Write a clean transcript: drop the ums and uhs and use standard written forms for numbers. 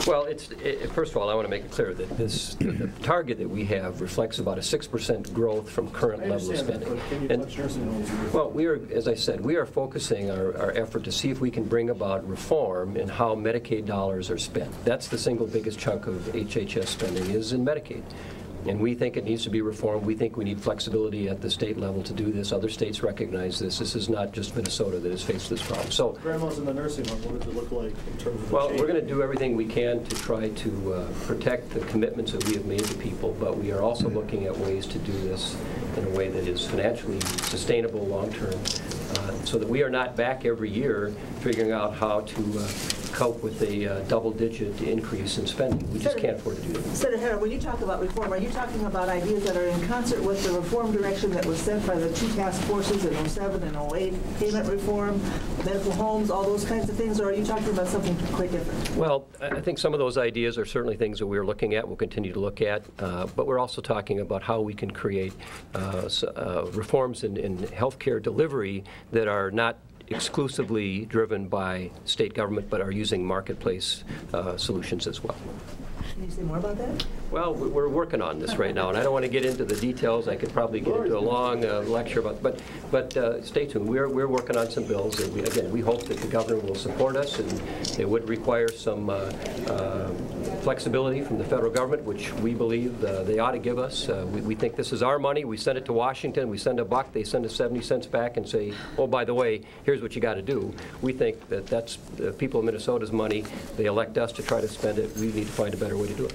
Well, first of all, I want to make it clear that the target that we have reflects about a 6% growth from current level of spending. Well, as I said, we are focusing our effort to see if we can bring about reform in how Medicaid dollars are spent. That's the single biggest chunk of HHS spending is in Medicaid. And we think it needs to be reformed. We think we need flexibility at the state level to do this. Other states recognize this. This is not just Minnesota that has faced this problem. So, grandma's in the nursing home. What does it look like in terms of well, we're going to do everything we can to try to protect the commitments that we have made to people, but we are also looking at ways to do this in a way that is financially sustainable long-term, so that we are not back every year figuring out how to cope with a double-digit increase in spending. We just can't afford to do that. Senator Hahn, when you talk about reform, are you talking about ideas that are in concert with the reform direction that was set by the two task forces in 07 and 08, payment reform, medical homes, all those kinds of things, or are you talking about something quite different? Well, I think some of those ideas are certainly things that we're looking at, we'll continue to look at, but we're also talking about how we can create reforms in healthcare delivery that are not exclusively driven by state government, but are using marketplace solutions as well. Can you say more about that? Well, we're working on this right now, and I don't want to get into the details. I could probably get into a long lecture about, but stay tuned. We're working on some bills, and we hope that the governor will support us, and it would require some flexibility from the federal government, which we believe they ought to give us. We think this is our money. We send it to Washington. We send $1. They send us 70 cents back and say, oh, by the way, here's what you got to do. We think that that's the people of Minnesota's money. They elect us to try to spend it. We need to find a better way to do it.